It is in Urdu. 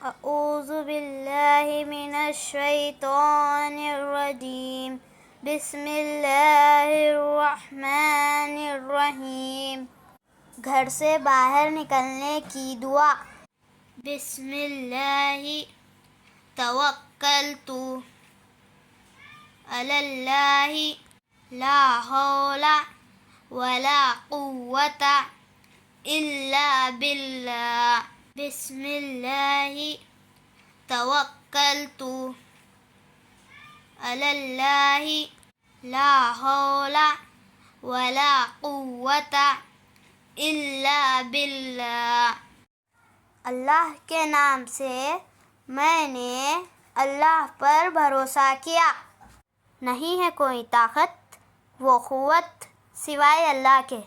اعوذ باللہ من الشیطان الرجیم بسم اللہ الرحمن الرحیم۔ گھر سے باہر نکلنے کی دعا۔ بسم اللہ توکلت علی اللہ لا حول ولا قوة الا باللہ۔ بسم اللہ توکلت علی اللہ لا حول ولا قوة الا باللہ۔ اللہ کے نام سے میں نے اللہ پر بھروسہ کیا، نہیں ہے کوئی طاقت و قوت سوائے اللہ کے۔